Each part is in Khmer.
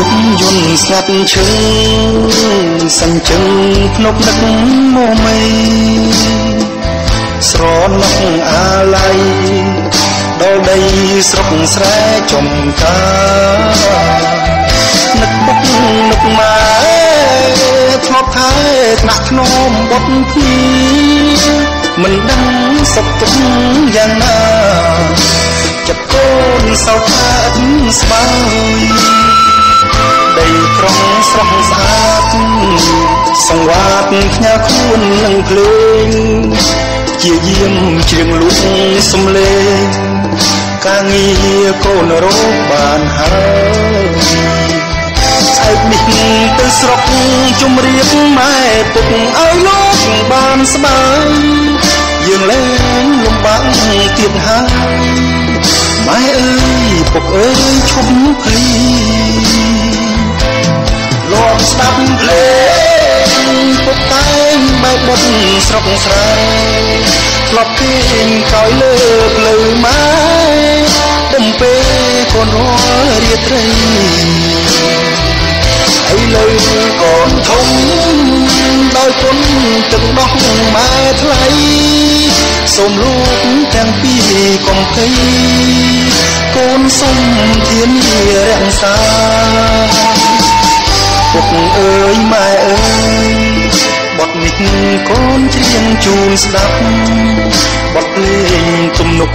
ប់យន្តស្ងាត់ឈឹងសញ្ជឹងភ្នប់នឹកមកមីស្រណុកអាឡ័យដល់ដីស្រុកស្រែចំការនឹកបុកនឹកម៉ែធ្លាប់ថែថ្នាក់ធ្នមបុតភីមិនដឹងសុខទុក្ខយ៉ាងណាចិត្តកូនសោកថាអត់ស្បើយដីក្រុងស្រស់ស្អាតសង្វាតផ្ញើខ្លួននឹងភ្លេងជាយាមជ្រៀងលូកសំលេងការងារកូនរកបានហើយស្អែកនេះទៅស្រុកជំរាបម៉ែពុកឲ្យលោកបានស្បើយយើងលែងលំបាកទៀតហើយម៉ែអើយពុកអើយឈប់ភ័យលោកស្ដាប់ភ្លេងពុកតែងបែកបុតស្រុកស្រែធ្លាប់ឃើញក្រោយលើផ្លូវម៉ែដំពេលកូនរាល់រាត្រីឥឡូវកូនធំដោយគុណទឹកដោះម៉ែថ្លៃសូមលោកទាំងពីរកុំភ័យកូនសូមធានារក្សាពុកអើយម៉ែអើយបទនេះកូនច្រៀងជូនស្ដាប់បទភ្លេងទំនុក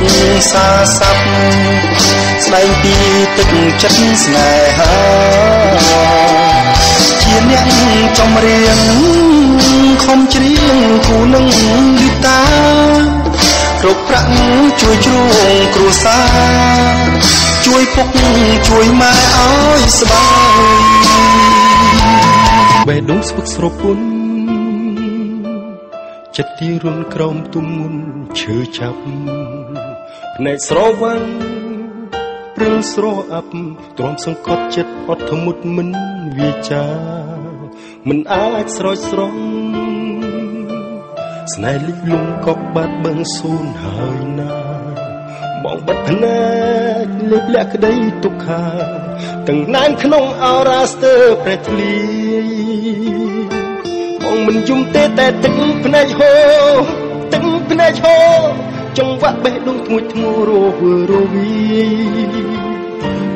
សាស័ព្ទស្ដែងពីទឹកចិត្តស្នេហាជាអ្នកចម្រៀងខំច្រៀងគូនឹងហ្គីតារកប្រាក់ជួយជ្រោងគ្រួសារជួយពុកជួយម៉ែឲ្យស្បើយបេះដូងស្វឹកស្រពន់ចិត្តទីរុនក្រោមទុំមុនឈើចាប់ភ្នែកស្រវាំងព្រិលស្រអាប់ទ្រាំសង្កត់ចិត្តអត់ធ្មត់មិនវាចាមិនអាចស្រោចស្រង់ស្នេហ៍លិចលង់ក៏បាត់បង់សូន្យហើយណាបងបិទភ្នែកលេបលាក់ក្តីទុក្ខាទាំងណានក្នុងអរ៉ាស្ទើព្រះធ្លាយបងមិនយំទេតែទឹកភ្នែកហូរទឹកភ្នែកហូរចង្វាក់បេះដូងធ្ងួចធ្ងររវើរវី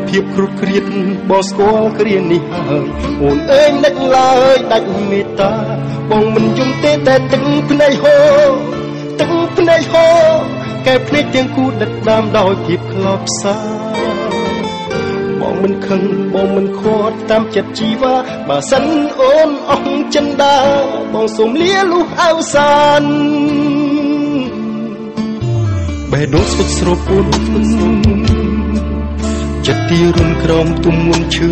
ភាពគ្រុតគ្រៀតបងស្គាល់គ្រានេះហើយអូនអើយនឹកឡើយដាច់មេត្តាបងមិនយំទេតែទឹកភ្នែកហូរទឹកភ្នែកហូរកែភ្នែកទាំងគូដិតដាមដោយភាពខ្លោចផ្សាបងមិនខឹងបងមិនខាត់តាមចិត្តជីវ៉ាបើសិនអូនអស់ចិនដាបងសូមលាលុះអវសានបេះដូងស្វឹកស្រពន់ចិត្តទីរុនក្រោមទុំមុនឈើ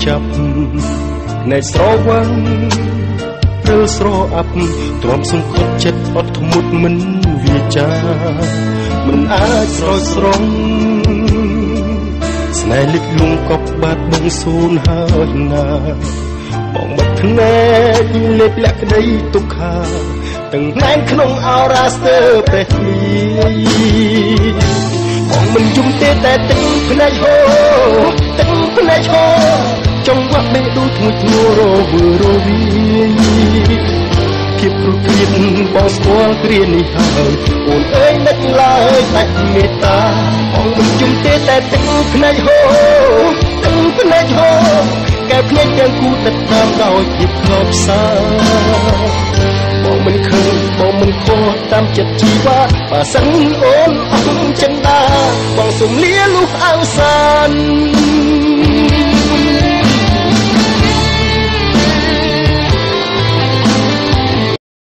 ចាប់ណែស្រវាំងព្រើស្រអាប់ទ្រាំសង្កត់ចិត្តអត់ធ្មត់មិនវាចាមិនអាចស្រោចស្រង់ស្នេហ៍លិចលង់ក៏បាត់បង់សូន្យហើយណាបងបិទភ្នែកលេបលាក់ក្តីទុក្ខាទាំងណែនក្នុងអរ៉ាស្ទើព្រះធ្លាយបងមិនយំទេតែទឹកភ្នែកហូរទឹកភ្នែកហូរចង្វាក់បេះដូងធ្ងួចធ្ងររវើរវីភាពគ្រុតគ្រៀតបងស្គាល់គ្រានេះហើយអូនអើយនឹកឡើយដាច់មេត្តាបងមិនយំទេតែទឹកភ្នែកហូរទឹកភ្នែកហូរកែភ្នែកទាំងគូដិតតាមដោយភាពខ្លោចផ្សាបងមិនខឹងបងមិនខកតាមចិត្តជីវ៉ាបើសិនអូនអស់ចិនដាបងសូមលាលុះអវសាន